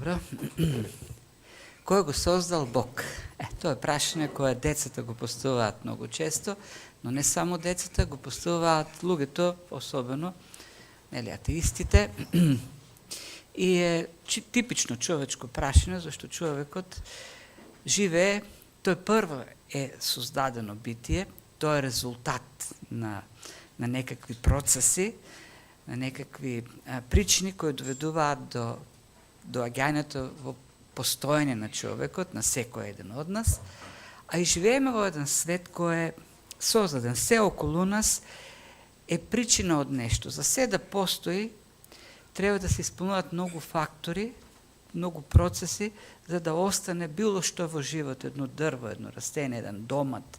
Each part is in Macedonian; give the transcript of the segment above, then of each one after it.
Добро. Кој го создал Бог? Тоа е прашање кое децата го поставуваат многу често, но не само децата, го поставуваат луѓето, особено атеистите. И е типично човечко прашање, зашто човекот живее, тој прво е создадено битие, тоа е резултат на некакви процеси, на некакви причини кои доведуваат до доаѓањето во постоење на човекот, на секој еден од нас, а и живееме во еден свет кој е создаден. Се околу нас е причина од нешто. За се да постои, треба да се исполнуваат многу фактори, многу процеси, за да остане било што во живот, едно дрво, едно растение, еден домат,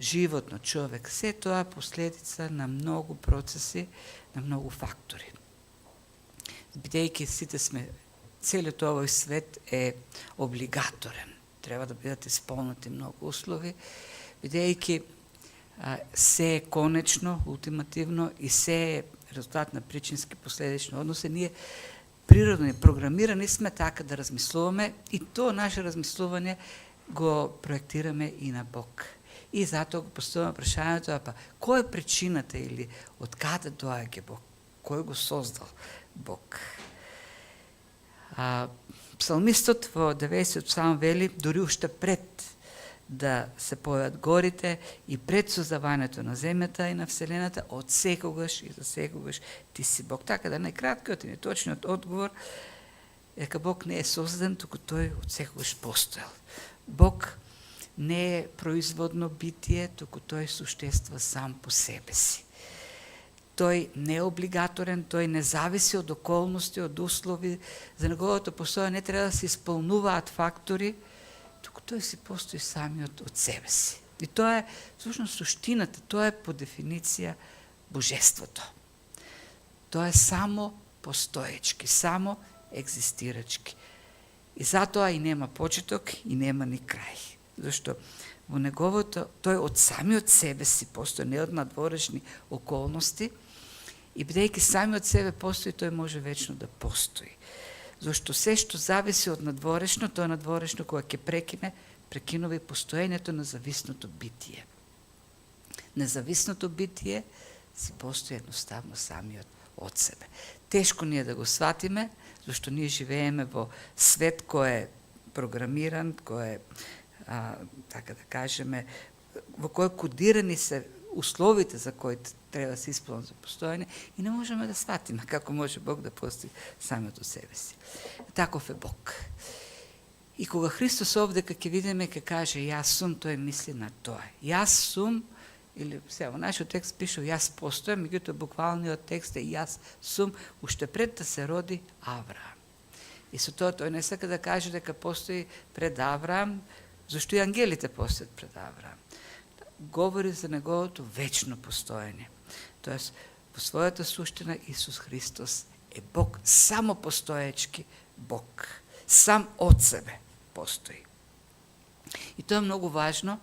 живот на човек. Се тоа е последица на многу процеси, на многу фактори. Бидејќи сите сме, целиот овој свет е облигаторен. Треба да бидат исполнати многу услови, бидејќи се е конечно, ултимативно и се е резултат на причински последични односи. Ние природно и програмирани сме така да размислуваме и тоа наше размислување го проектираме и на Бог. И затоа го поставуваме прашањето, кој е причината или од каде доаѓа Бог? Кој го создал Бог? Псалмистот во 90 псалм вели, дури уште пред да се појават горите и пред создавањето на земјата и на вселената, од секогаш и за секогаш ти си Бог. Така да најкраткиот и неточниот одговор е дека Бог не е создаден, туку тој од секогаш постоел. Бог не е производно битие, туку тој суштества сам по себе си. Тој не е облигаторен, тој не зависи од околности, од услови. За неговото постојање не треба да се исполнуваат фактори, туку тој си постои самиот од себе си. И тоа е всушност суштината, тоа е по дефиниција божеството. Тоа е само постоечки, само екзистирачки. И затоа и нема почеток и нема ни крај. Зашто во неговото, тој од самиот себе си постои, не од надворешни околности, и бидејќи самиот себе постои, тој може вечно да постои. Зашто се што зависи од надворешно, тоа надворешно кога ќе прекинува и постоењето на зависното битие. Независното битие си постои едноставно самиот од себе. Тешко ние да го сватиме, зашто ние живееме во свет кој е програмиран, кој е така да кажеме, во кој кодирани се условите за кои треба да се исполнат за постојање и не можеме да сватиме како може Бог да постои самиот од себе си. Таков е Бог. И кога Христос овдека ќе видиме, ќе каже јас сум, тој мисли на тоа. Јас сум, или сега во нашиот текст пише јас постојам, меѓутоа буквалниот текст е јас сум уште пред да се роди Авраам. И со тоа тој не сака да каже дека постои пред Авраам, зашто и ангелите постојат пред Авраам. Говори за неговото вечно постоење. Тоест, во својата суштина Исус Христос е Бог, само постоечки Бог. Сам од себе постои. И тоа е многу важно.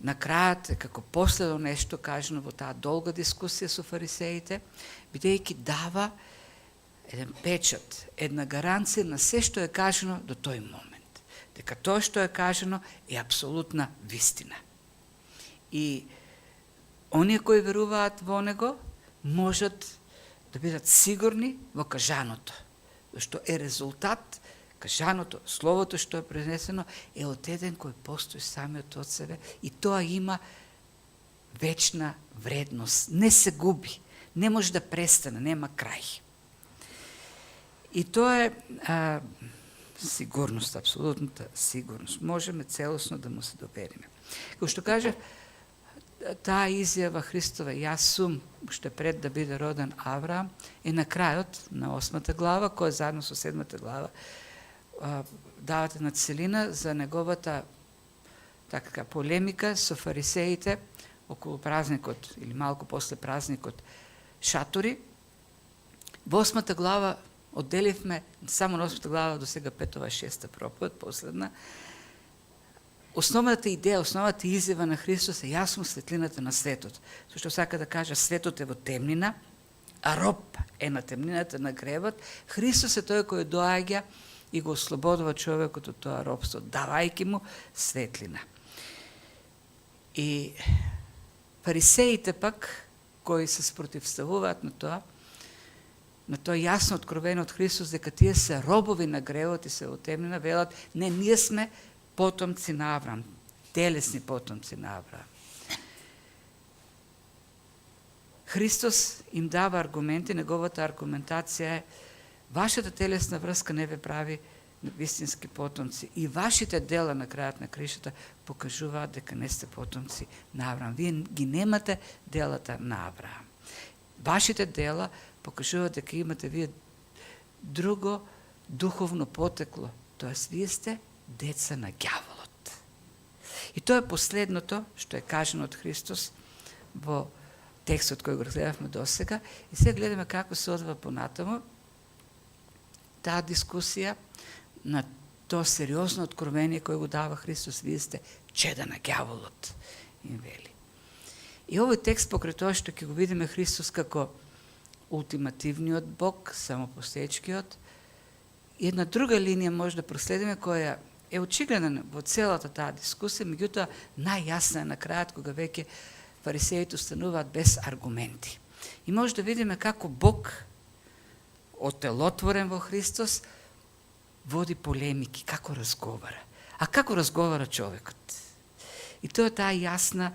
На крајот е како последно нешто кажано во таа долга дискусија со фарисеите, бидејќи дава еден печат, една гаранција на се што е кажано до тој момент. Дека тоа што е кажано е апсолутна вистина. И оние кои веруваат во него можат да бидат сигурни во кажаното, зашто е резултат, кажаното, словото што е произнесено е од еден кој постои самиот од себе и тоа има вечна вредност, не се губи, не може да престане, нема крај. И тоа е сигурност, апсолутната сигурност. Можеме целосно да му се довериме. Како што кажа, таа изјава Христова, јас сум, уште пред да биде роден Авраам, е на крајот на 8 глава, која заедно со 7 глава давате на целина за неговата така полемика со фарисеите околу празникот или малку после празникот шатори. Во 8 глава одделивме само на 8 глава до сега 5-ова 6-та проповед, последна. Основната идеја, основната изјава на Христос е јас сум светлината на светот. Зашто сака да кажа светот е во темнина, а роб е на темнината на гревот, Христос е тој кој доаѓа и го ослободува човекот од тоа робство, давајќи му светлина. И фарисеите пак, кои се спротивставуваат на тоа јасно откровено од Христос дека тие се робови на гревот и се во темнина, велат, не, ние сме потомци на Аврам, телесни потомци на Аврам. Христос им дава аргументи, неговата аргументација е: вашата телесна врска не ве прави вистински потомци и вашите дела на крајот на кришата покажуваат дека не сте потомци на Авраам. Вие ги немате делата на Авраам. Вашите дела покажуваат дека имате вие друго духовно потекло, тоест вие сте деца на ѓаволот. И тоа е последното што е кажано од Христос во текстот кој го разгледавме досега, и сега гледаме како се одва понатаму таа дискусија на тоа сериозно откровение кој го дава Христос: вие сте чеда на ѓаволот, им вели. И овој текст, покрај тоа што ќе го видиме Христос како ултимативниот Бог, самопостечкиот, и една друга линија може да проследиме која е очигледна во целата таа дискусија, меѓутоа најјасна е на крајот, кога веќе фарисеите остануваат без аргументи. И може да видиме како Бог, отелотворен во Христос, води полемики, како разговара. А како разговара човекот? И тоа е таа јасна,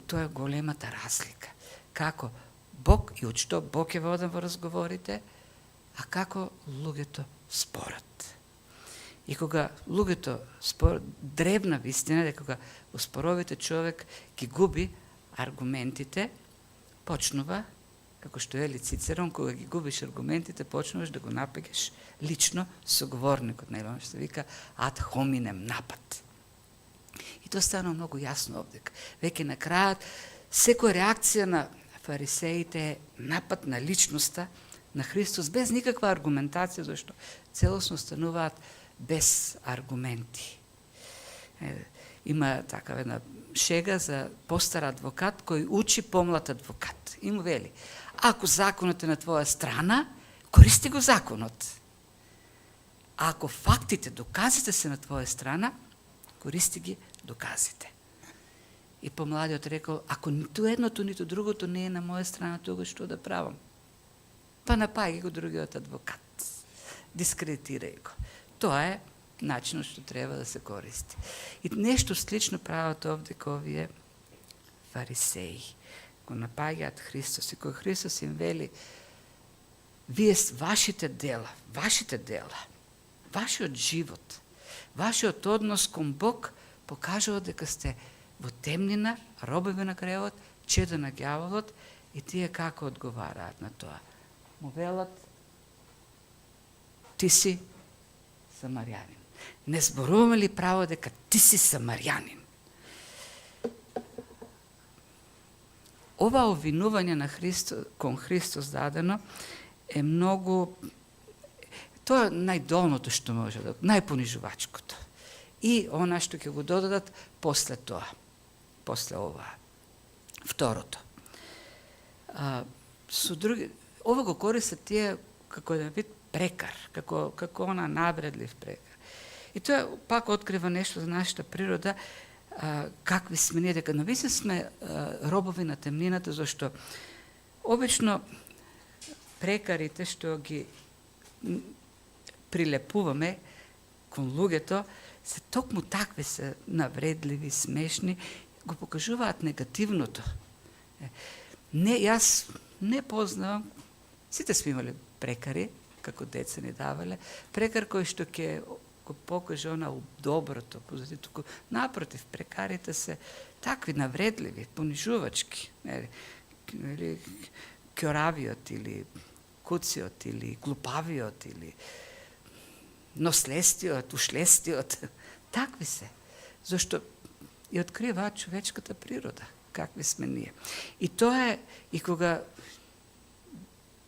тоа е големата разлика. Како Бог и од што Бог е воден во разговорите, а како луѓето спорат. И кога луѓето спорат, дребна вистина дека кога во споровите човек ги губи аргументите, почнува, како што вели Цицерон, кога ги губиш аргументите, почнуваш да го напаѓаш лично соговорникот, нели што вика ad hominem, напад. И тоа стана многу јасно овде. Веќе на крајот, секоја реакција на фарисеите е напад на личноста на Христос без никаква аргументација, зашто целосно стануваат без аргументи. Има такава една шега за постар адвокат кој учи помлад адвокат. И му вели: ако законот е на твоја страна, користи го законот. А ако фактите, доказите се на твоја страна, користи ги доказите. И помладиот рекол: ако ниту едното, ниту другото не е на моја страна, тогаш што да правам? Па напаѓа го другиот адвокат. Дискредитирај го. Тоа е начинот што треба да се користи. И нешто слично прават овде овие фарисеи. Го напаѓаат Христос и кој Христос им вели: вие вашите дела, вашиот живот, вашиот однос кон Бог покажува дека сте во темнина, робови на гревот, чеда на ѓаволот. И тие како одговараат на тоа? Му велат: ти си самарјанин. Не зборуваме ли право дека ти си самарјанин? Ова обвинување на Христос, кон Христос дадено е многу, тоа е најдолното што може да, најпонижувачкото. И она што ќе го додадат после тоа, после ова. Второто. Со други, ова го користат тие како еден вид прекар, како она набредлив прекар. И тоа пак открива нешто за нашата природа, какви сме ние, дека навистина сме робови на темнината, зашто обично прекарите што ги прилепуваме кон луѓето се токму такви, се навредливи, смешни, го покажуваат негативното. Не, јас не познавам, сите сме имали прекари, како деца ни давале, прекар кој што ќе го покаже она доброто, позитивното. Напротив, прекарите се такви навредливи, понижувачки, или ќоравиот, или куциот, или глупавиот, или нослестиот, ушлестиот. Такви се. Зашто и откриваат човечката природа, какви сме ние. И тоа е, и кога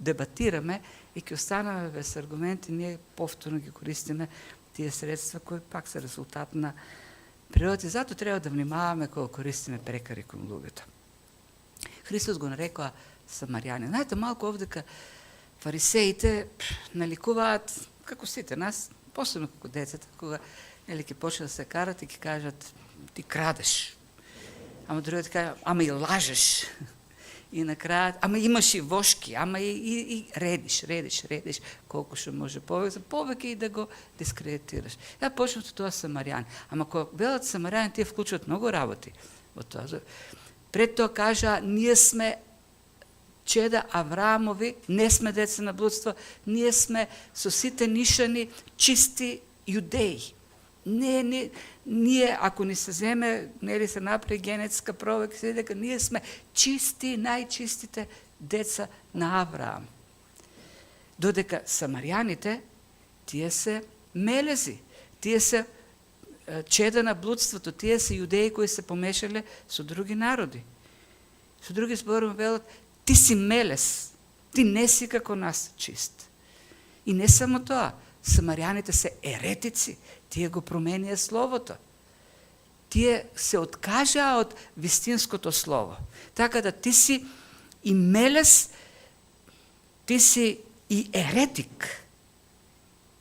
дебатираме и ќе останаме без аргументи, ние повторно ги користиме тие средства кои пак се резултат на природа. Зато треба да внимаваме кога користиме прекари кон луѓето. Христос го нарекува самарјанин. Знаете, малку овдека фарисеите наликуваат како сите нас, посебно како децата, кога ќе почне да се карат и ќе кажат ти крадеш. Ама другиот кажа, ама и лажеш. И на крајот, ама имаш и вошки, ама и редиш, колку што може повеќе и да го дискредитираш. Ја почнав тоа самарјан. Ама кога велат самарјан, тие вклучуваат многу работи во тоа. Пред тоа кажа, ние сме чеда Авраамови, не сме деца на блудство, ние сме со сите нишани чисти јудеи. Ние, ако ни се земе, нели се направи генетска проба, се дека ние сме чисти, најчистите деца на Авраам. Додека самарјаните, тие се мелези, тие се чеда на блудството, тие се јудеи кои се помешале со други народи. Со други зборови велат, ти си мелес, ти не си како нас чист. И не само тоа, самарјаните се еретици, тие го променија словото. Тие се откажаа од вистинското слово. Така да ти си и мелес, ти си и еретик.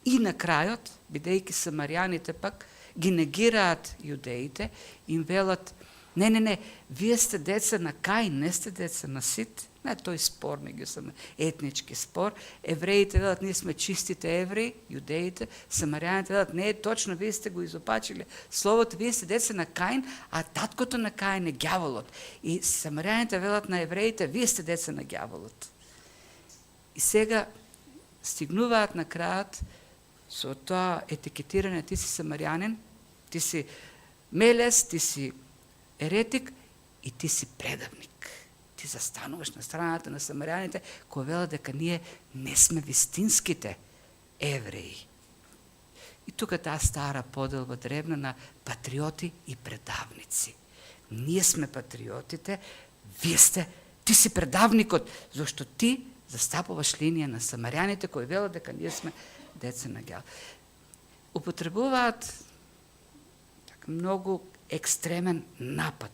И на крајот, бидејќи самарјаните пак ги негираат јудеите, им велат, не, вие сте деца на Каин, не сте деца на Сит. Не, тој спор, меѓусебно етнички спор. Евреите велат, ние сме чистите евреи, јудеите, самарјаните велат, не е точно, вие сте го изопачили словото, вие сте деца на Каин, а таткото на Каин е ѓаволот. И самарјаните велат на евреите, вие сте деца на ѓаволот. И сега стигнуваат на крајот со тоа етикетирање, ти си самарјанин, ти си мелес, ти си еретик и ти си предавник. Ти застануваш на страната на самарјаните, кои велат дека ние не сме вистинските евреи. И тука таа стара поделба древна на патриоти и предавници. Ние сме патриотите, ти си предавникот, зашто ти застапуваш линија на самарјаните кои велат дека ние сме деца на ѓаволот. Употребуваат многу екстремен напад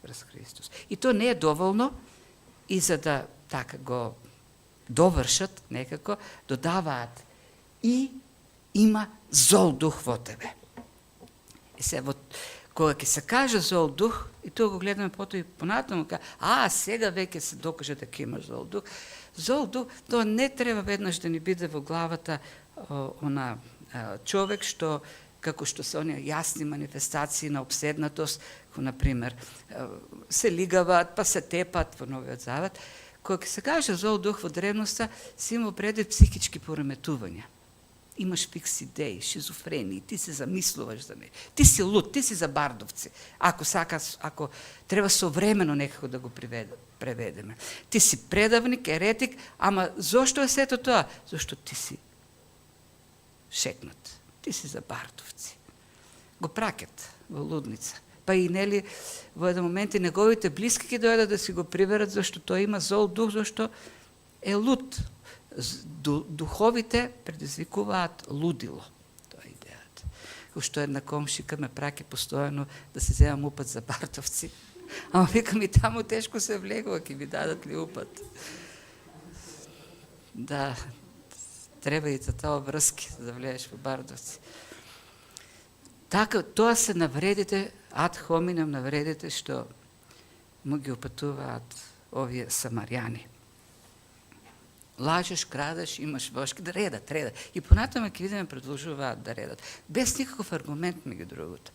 врз Христос. И то не е доволно, и за да така го довршат некако, додаваат и има зол дух во тебе. И се, кога ќе се каже зол дух, и тоа го гледаме потоа и понатаму, сега веќе се докаже дека има зол дух. Зол дух, тоа не треба веднаш да ни биде во главата човек што како што се оние јасни манифестации на обседнатост, кои, например, се лигаваат, па се тепат во Новиот Завет. Кога се каже зол дух во древноста, се има предвид психички пореметувања. Имаш фикс идеи, шизофрении, ти се замислуваш за неј. Ти си луд, ти си за бардовци. Ако треба современо некако да го преведеме. Ти си предавник, еретик, ама зошто е сето тоа? Зошто ти си шекнат. Ти си за бардовци. Го пракет во лудница. Па и нели во еден момент и неговите блиски ќе дојдат да си го приверат, зашто тој има зол дух, зашто е луд. Духовите предизвикуваат лудило. Тоа е идејата. Ушто една комшика ме праќа постојано да се земам упат за бардовци. Ама викам и таму тешко се влегува, ќе ми дадат ли упат. Да, треба и за тоа врски да влезеш во бардовци. Така, тоа се навредите, ад хоминем навредите што му ги опатуваат овие самарјани. Лажеш, крадеш, имаш вошки, да редат. И понатаму ќе видиме продолжуваат да редат. Без никаков аргумент меѓу другото.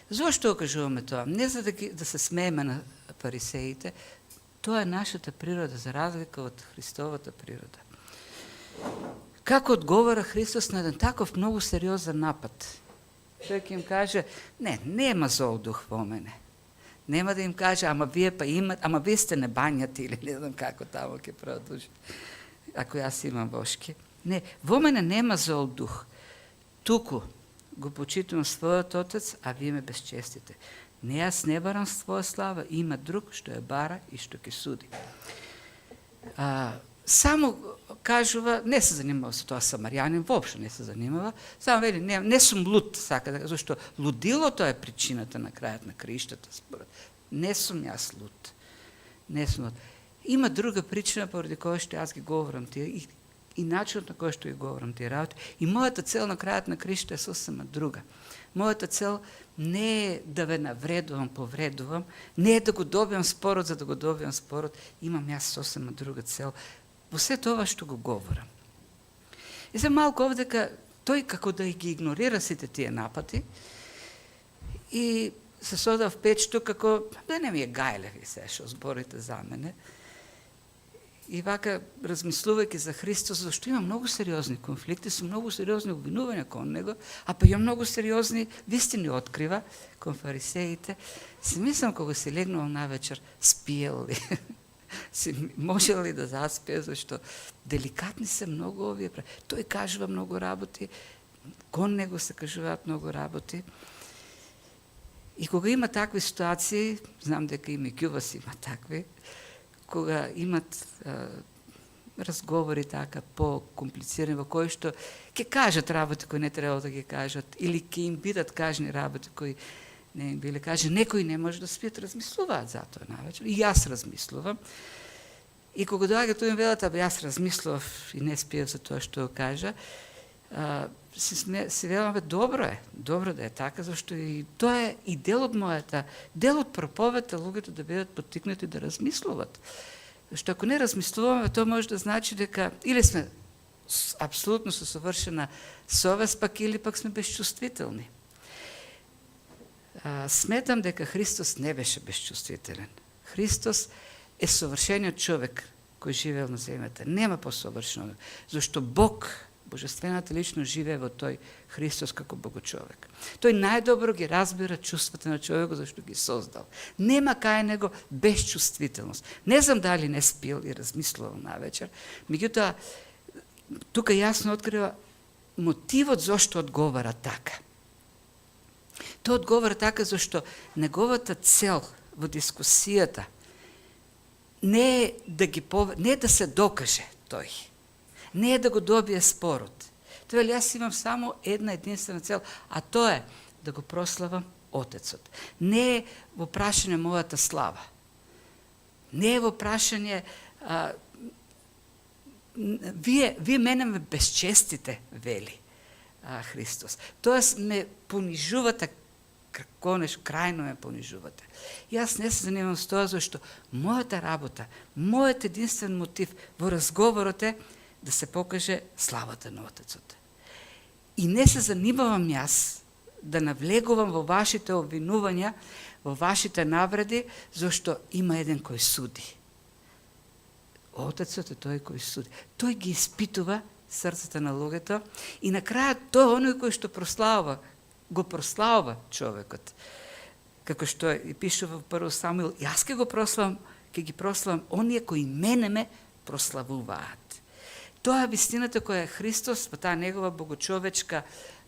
Зошто окажуваме тоа? Не за да се смееме на фарисеите, тоа е нашата природа, за разлика од Христовата природа. Како одговара Христос на еден таков многу сериозен напад? Тој ќе им каже, нема зол дух во мене. Нема да им каже, ама вие па имат, ама вие сте не бањати, или не знам како тамо ќе продолжи. Ако јас имам вошки. Не, во мене нема зол дух. Туку го почитувам својот Отец, а вие ме безчестите. Не, јас не барам своја слава, има друг што ја бара и што ќе суди. Само кажува, не се занимава со тоа самарјанин, воопшто не се занимава, само вели, не сум луд, зашто лудилото е причината на крајот на криштата, според. Не сум јас луд. не сум. Има друга причина поради која што јас ги говорам тие и начинот на кој што ги говорам тие работи. И мојата цел на крајот на кришта е сосема друга. Мојата цел не е да ве навредувам, повредувам, не е да го добиам спорот за да го добиам спорот. Имам јас сосема друга цел во се тоа што го говорам. И се малку овдека тој како да ги игнорира сите тие напати и се содав печто како да не ми е гајлев и се што зборите за мене. И вака, размислувајќи за Христос, зашто има многу сериозни конфликти, со многу сериозни обвинувања кон него, а па има многу сериозни вистини открива кон фарисеите, си мислам кога си легнувам навечер, спиел ли, си можел ли да заспие, зашто деликатни се многу овие. Тој кажува многу работи, кон него се кажуваат многу работи. И кога има такви ситуации, знам дека и меѓу има такви, кога имат разговори така по-комплицирани, во кои што ќе кажат работи кои не треба да ги кажат, или ќе им бидат кажни работи кои не им биле кажани. Некои не може да спијат, размислуваат за тоа навечер. И јас размислувам. И кога доаѓа тој им велат, јас размислував и не спиев за тоа што го кажа, си велам, добро да е така, зашто и тоа е и дел од проповедта луѓето да бидат поттикнати да размислуват. Зашто ако не размислуваме, тоа може да значи дека или сме апсолутно со совршена совест, пак или пак сме безчувствителни. Сметам дека Христос не беше безчувствителен. Христос е совршениот човек кој живеел на земјата. Нема посовршено, зашто Бог, Божествената личност живее во тој Христос како Богочовек. Тој најдобро ги разбира чувствата на човекот зашто ги создал. Нема кај него безчувствителност. Не знам дали не спил и размислувал навечер, меѓутоа тука јасно открива мотивот зашто одговара така. Тој одговара така зашто неговата цел во дискусијата не е да се докаже тој. Не е да го добие спорот. Тоа е, јас имам само една единствена цел, а тоа е да го прославам Отецот. Не е во прашање мојата слава. Не е во прашање вие мене ме безчестите, вели Христос. Тоест ме понижувате, конеш крајно ме понижувате. Јас не се занимавам с тоа, зашто мојата работа, мојот единствен мотив во разговорот е да се покаже славата на Отецот. И не се занимавам јас да навлегувам во вашите обвинувања, во вашите навреди, зашто има еден кој суди. Отецот е тој кој суди. Тој ги испитува срцата на луѓето и на крајот тој оној кој што го прославува човекот. Како што и пишува во 1 Самуил, јас ќе ги прославам оние кои мене ме прославуваат. Тоа е вистината која Христос, по таа негова богочовечка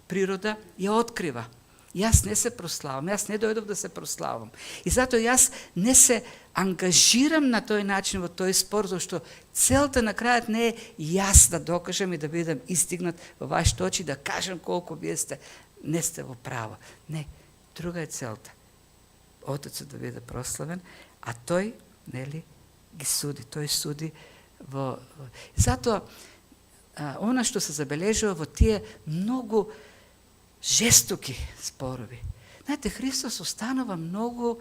природа, ја открива. Јас не се прославам, јас не дојдов да се прославам. И затоа јас не се ангажирам на тој начин во тој спор, зашто целта на крајот не е јас да докажам и да бидам истигнат во вашите очи, да кажам колку вие не сте во право. Не, друга е целта. Отецот да биде прославен, а тој, нели, ги суди. Тој суди во... Затоа, она што се забележува во тие многу жестоки спорови. Знаете, Христос останува многу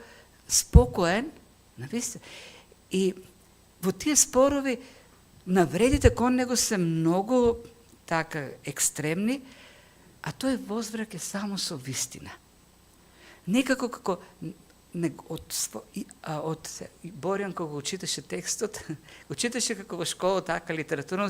спокоен, навистина, и во тие спорови навредите кон него се многу така екстремни, а тој возвраќа само со вистина. Некако како од Борјан кога го читаше текстот, го читаше како во школа, така литературно,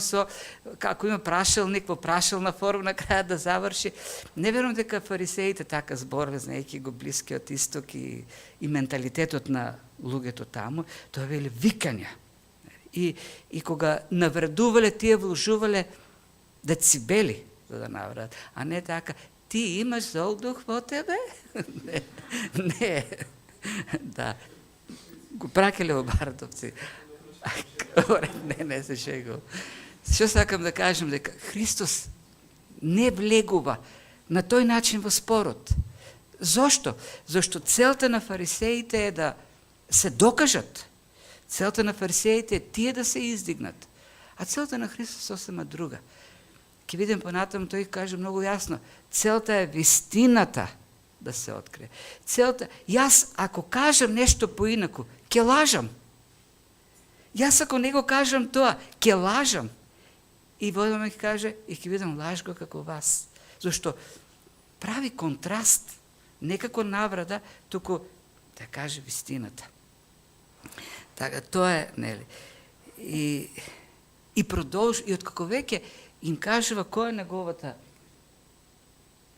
како има прашалник, во прашална форма на крајот да заврши. Не верувам дека фарисеите така зборве, знаејќи го Блискиот исток и менталитетот на луѓето таму, тоа вели викања. И кога навредувале, тие вложувале децибели за да навредат, а не така, ти имаш зол дух во тебе? Не. Да, го пракеле во Бартовци. Не се шегувам. Што сакам да кажем, дека Христос не влегува на тој начин во спорот. Зошто? Зашто целта на фарисеите е да се докажат. Целта на фарисеите е тие да се издигнат. А целта на Христос сосема друга. Ке видим понатам, тој каже много ясно. Целта е вистината да се открие. Целта, јас ако кажам нешто поинаку, ќе лажам. Јас ако не го кажам тоа, ќе лажам. И Водо ми каже, и ќе видам лаж го како вас. Зашто прави контраст, не како наврада, туку да каже вистината. Така, тоа е, нели. И продолжи, и откако веќе им кажува која е неговата,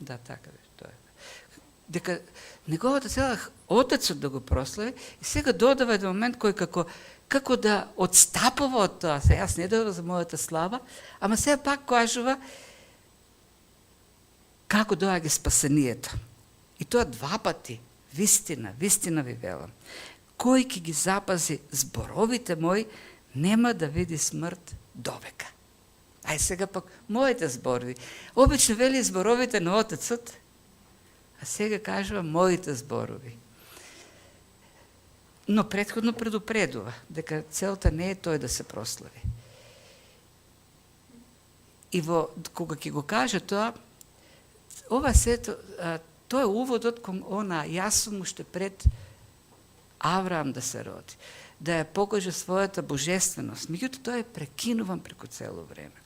да, така беше, тоа е. Дека неговата цела Отецот да го прослави, и сега додава еден момент кој како да отстапува од тоа. Се, јас не додава за мојата слава, ама сега пак кажува како доаѓа спасението. И тоа два пати. Вистина ви велам. Кој ќе ги запази зборовите мои, нема да види смрт довека. Ај сега пак моите зборови. Обично вели зборовите на Отецот, а сега кажува моите зборови. Но претходно предупредува дека целта не е тој да се прослави. И кога ќе го каже тоа, ова сето, тоа е уводот кон она, јас сум уште пред Авраам да се роди, да ја покаже својата божественост. Меѓутоа, тоа е прекинуван преку цело време.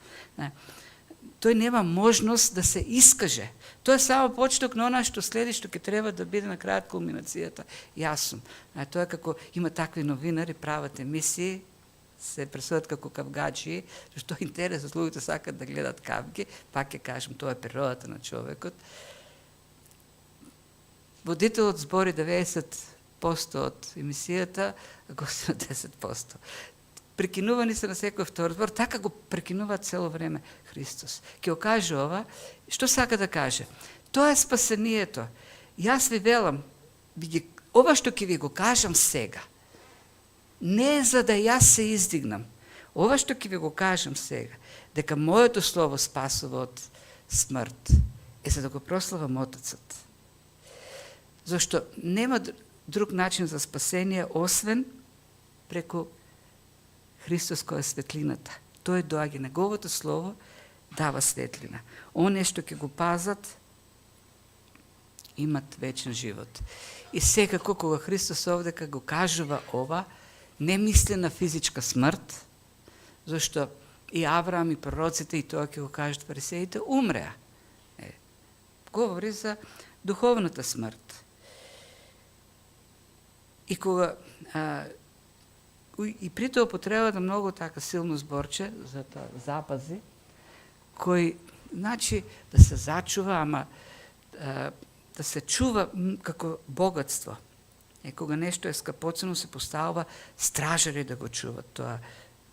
Тој нема можност да се искаже. Тоа е само почеток на она што следи, што ќе треба да биде на крајот кулминацијата. Јас сум. Тоа е како има такви новинари, прават емисии, се пресудат како кавгаджи, што интересот луѓето сакат да гледат кавги, пак ќе кажем, тоа е природата на човекот. Водителот збори 90% од емисијата, а гостинот 10%. Прекинувани се на секој втор збор, така го прекинува цело време Христос. Ке го каже ова, што сака да каже? Тоа е спасението. Јас ви велам, ова што ќе ви го кажам сега, не е за да јас се издигнам. Ова што ќе ви го кажам сега, дека моето слово спасува од смрт, е за да го прославам Отецот. Зашто нема друг начин за спасение, освен преку Христос кој е светлината. Тој доаѓа, неговото слово дава светлина. Оние што ќе го пазат, имат вечен живот. И секако кога Христос овдека го кажува ова, не мисли на физичка смрт, зашто и Авраам и пророците и тоа ќе го кажат фарисеите, умреа. Говори за духовната смрт. И кога и при тоа потреба да многу така силно зборче за тоа запази, кој значи да се зачува, ама да се чува како богатство. Кога нешто е скапоцено, се поставува стражари да го чуват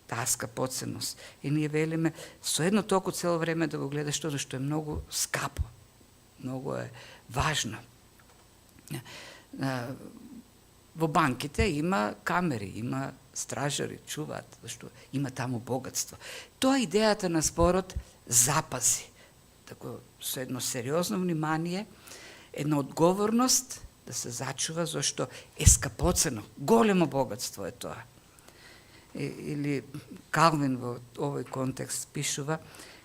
таа скапоценност. И ние велиме со едно толку цело време да го гледаш тоа, што е многу скапо, многу е важно. Во банките има камери, има стражари, чуваат, зашто има таму богатство. Тоа е идејата на зборот запази. Тако, со едно сериозно внимание, една одговорност да се зачува, зашто е скапоцено. Големо богатство е тоа. Или Калвин во овој контекст пишува,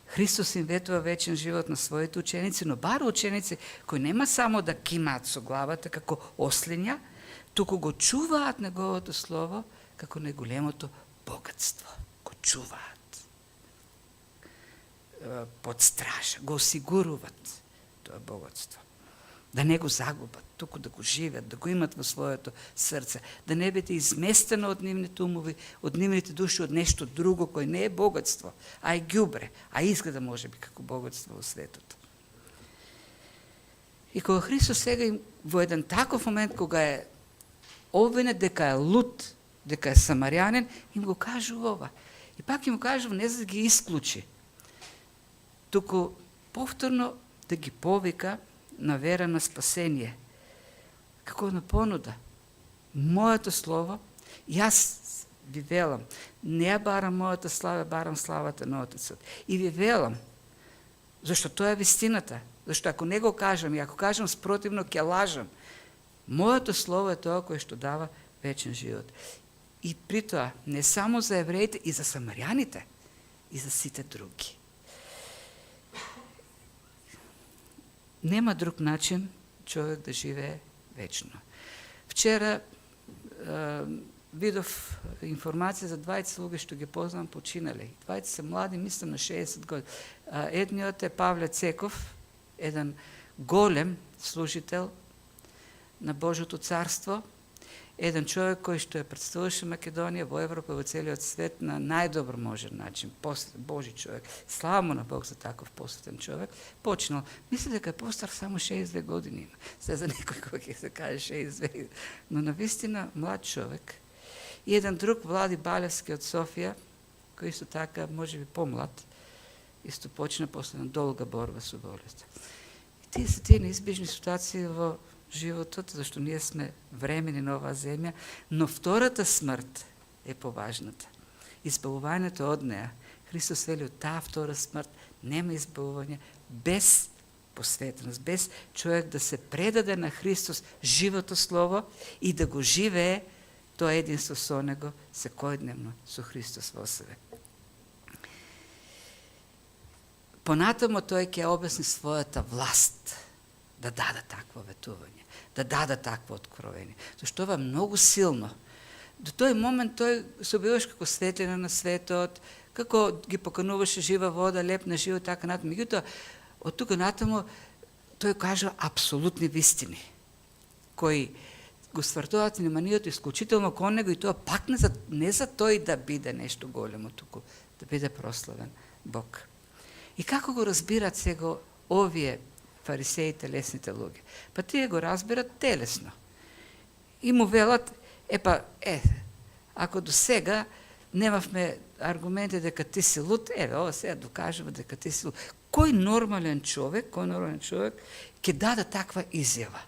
Христос им ветува вечен живот на своите ученици, но бар ученици кои нема само да кимаат со главата како ослиња, туку го чуваат неговото слово како најголемото богатство. Го чуваат. Под стража. Го осигуруват тоа богатство. Да не го загубат, туку да го живеат, да го имат во своето срце. Да не биде изместено од нивните умови, од нивните души, од нешто друго кој не е богатство, а е ѓубре, а изгледа може би како богатство во светот. И кога Христос сега во еден таков момент, кога е обвинет дека е луд, дека е самарјанин, им го кажува ова. И пак им го кажува не за да ги исклучи, туку повторно да ги повика на вера на спасение. Како на понуда. Моето слово, јас ви велам, не ја барам мојата слава, барам славата на Отецот. И ви велам, зашто тоа е вистината, зашто ако не го кажам, и ако кажам спротивно, ќе лажам. Моето слово е тоа кое што дава вечен живот. И при тоа, не само за евреите, и за самарјаните, и за сите други. Нема друг начин човек да живее вечно. Вчера видов информација за двајца луѓе што ги познавам починале. Двајца се млади, мислам на 60 години. Едниот е Павле Цеков, еден голем служител на Божјото царство, еден човек кој што ја представуваше Македонија во Европа, во целиот свет на најдобар можен начин, Божи човек. Слава му на Бог за таков посветен човек. Почнал, мисля дека е постар само 62 години. Се за некој кој ќе се каже 62, но навистина млад човек. И еден друг, Влади Балевски од Софија, кој исто така, може би помлад, исто почна после на долга борба со болест. И тие се тие неизбежни ситуации во животот, зашто ние сме времени на оваа земја, но втората смрт е поважната. Избавувањето од неа. Христос вели, од таа втора смрт нема избавување без посветеност, без човек да се предаде на Христос живото слово и да го живее тоа единство со него секојдневно со Христос во себе. Понатамо тој ќе обясни својата власт да даде такво ветување, да даде такво откровение. Зашто ова е многу силно. До тој момент тој се објавуваше како светлина на светот, како ги покануваше жива вода, лепна живот, така натаму. Меѓутоа, од тука натаму тој кажа апсолутни вистини, кои го ствртуваат вниманието исклучително кон него и тоа пак не за тој да биде нешто големо туку, да биде прославен Бог. И како го разбират сега овие фарисеите, лесните луѓе? Па тие го разбират телесно. И му велат, ако до сега немавме аргументи дека ти си луд, ова сега докажува дека ти си луд. Кој нормален човек ќе даде таква изјава?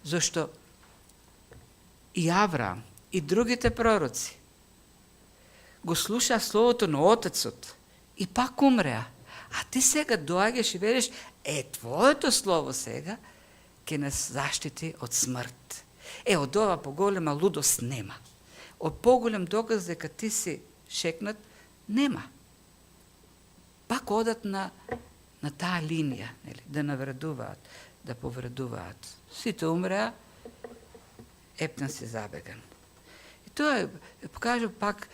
Зашто и Авраам, и другите пророци го слушаа словото на Отецот и пак умреа. А ти сега доаѓаш и велиш, твоето слово сега ќе нас заштити од смрт. Од ова поголема лудост нема. Од поголем доказ дека ти си шекнат нема. Пак одат на таа линија, да навредуваат, да повредуваат. Сите умреа, Епнан си забеган. И тоа покажа пак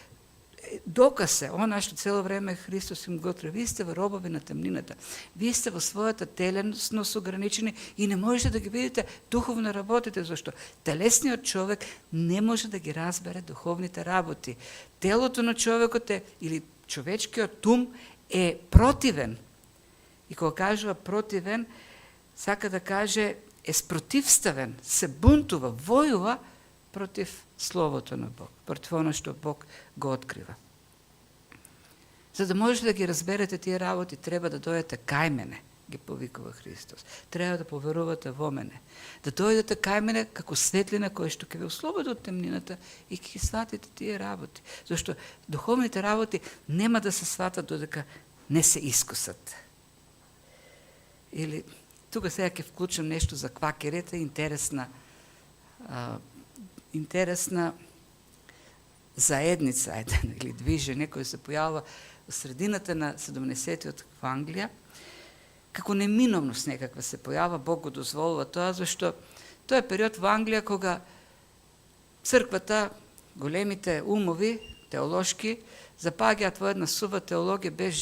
доказ е, она што цело време Христос им го отвори. Вие сте во робови на темнината. Вие сте во својата телесност ограничени и не можете да ги видите духовно работите, зашто телесниот човек не може да ги разбере духовните работи. Телото на човекот или човечкиот ум е противен. И кога кажува противен, сака да каже е спротивставен, се бунтува, војува против Словото на Бог, против оно што Бог го открива. За да можете да ги разберете тие работи, треба да дојдете кај мене, ги повикува Христос. Треба да поверувате во мене. Да дојдете кај мене како светлина која што ќе ве ослободи од темнината и ќе ги сватите тие работи. Зашто духовните работи нема да се сватат додека не се искусат. Или тука сега ќе вклучам нешто за квакерите, интересна заедница, или движење кој се појавува во средината на 70-тиот во Англија, како неминовност некаква се појава, Бог го дозволува тоа, зашто тоа е период во Англија кога црквата, големите умови, теолошки, запаѓаат во една сува теологија без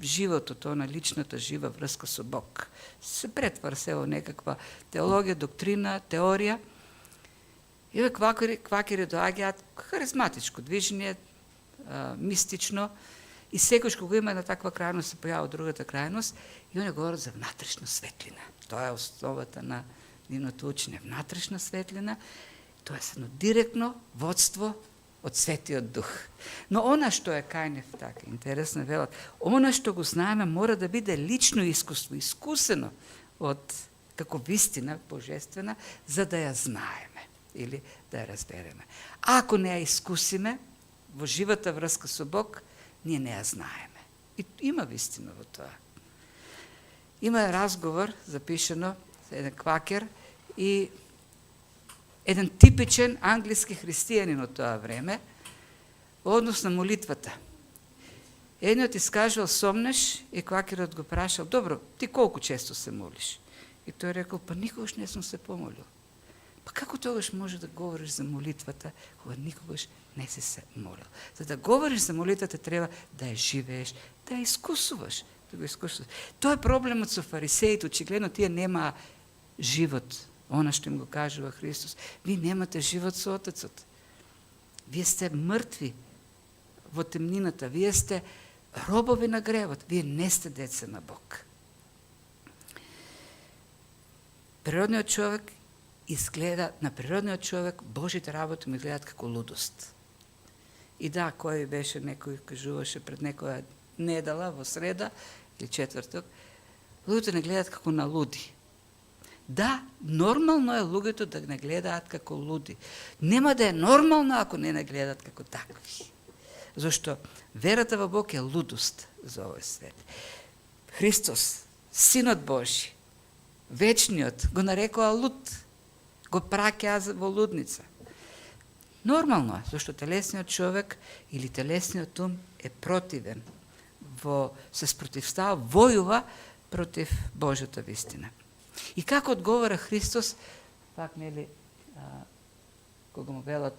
животот, на личната жива врска со Бог. Се претвара се во некаква теологија, доктрина, теорија. И овие квакери доаѓаат харизматичко движење, мистично, и секојаш кога има една таква крајност се појава другата крајност, и они говорат за внатрешна светлина. Тоа е основата на нивното учење, внатрешна светлина, тоа е едно директно водство од Светиот Дух. Но она што е кај нив така интересно велат, она што го знаеме мора да биде лично искуство, искусено од како вистина божествена, за да ја знаеме или да ја разбереме. Ако не ја искусиме во живата врска со Бог, ние не ја знаеме. И има вистина во тоа. Има разговор запишено за еден квакер и еден типичен англиски христијанин од тоа време, однос на молитвата. Едниот искажал сомнеш и квакерот го прашал: добро, ти колку често се молиш? И тој рекол: па никогаш не сум се помолил. Па како тогаш може да говориш за молитвата, кога никогаш не си се молил? За да говориш за молитвата треба да ја живееш, да ја искусуваш, да го искусуваш. Тоа е проблемот со фарисеите, очигледно тие немаа живот, она што им го кажува Христос. Вие немате живот со Отецот. Вие сте мртви во темнината, вие сте робови на гревот, вие не сте деца на Бог. Природниот човек изгледа, на природниот човек Божите работи му изгледат како лудост. И да, кој беше, некој кажуваше пред некоја недела, во среда или четврток, луѓето не гледат како на луди. Да, нормално е луѓето да не гледаат како луди. Нема да е нормално ако не гледаат како такви. Зашто верата во Бог е лудост за овој свет. Христос, Синот Божи, вечниот, го нарекоа луд, го праќаа во лудница. Нормално е, зашто телесниот човек или телесниот ум е противен, се спротивстава, војува против Божјата вистина. И како одговора Христос, пак нели, кога му велат: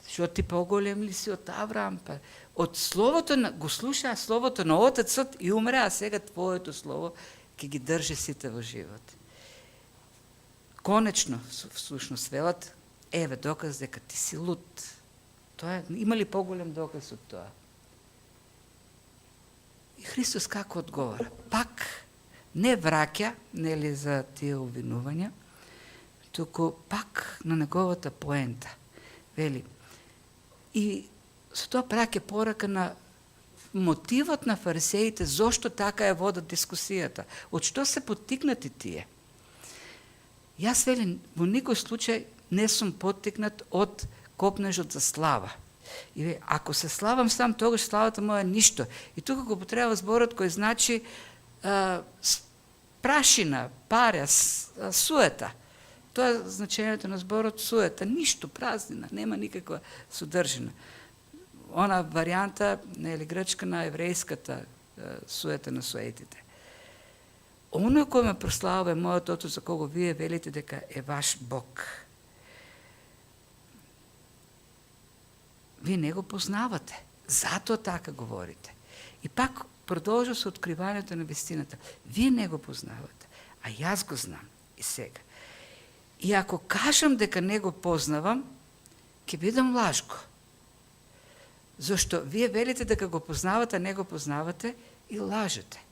што ти поголем ли си од Авраам? Па од словото го слушаа словото на Отецот и умреа, а сега твоето слово ќе ги држи сите во живот. Конечно, всушност велат: еве доказ дека ти си луд. Тоа има ли поголем доказ од тоа? И Христос како одговора? Пак не враќа, нели, за тие обвинувања, туку пак на неговата поента. Вели: и со тоа праќа порака на мотивот на фарисеите, зошто така ја водат дискусијата. Од што се поттикнати тие? Јас, вели, во никој случај не сум поттикнат од копнежот за слава. И ако се славам сам, тогаш славата моја ништо. И тука го потреба зборот кој значи прашина, паря, суета. Тоа е значењето на зборот суета. Ништо, празнина, нема никаква содржина. Она варијанта, нели, грчка на еврејската суета на суетите. Оној кој ме прославува е мојот Отец, за кого вие велите дека е ваш Бог. Вие не го познавате, затоа така говорите. И пак продолжа со откривањето на вистината. Вие не го познавате, а јас го знам и сега. И ако кажам дека не го познавам, ќе бидам лажко. Зашто вие велите дека го познавате, а не го познавате и лажете.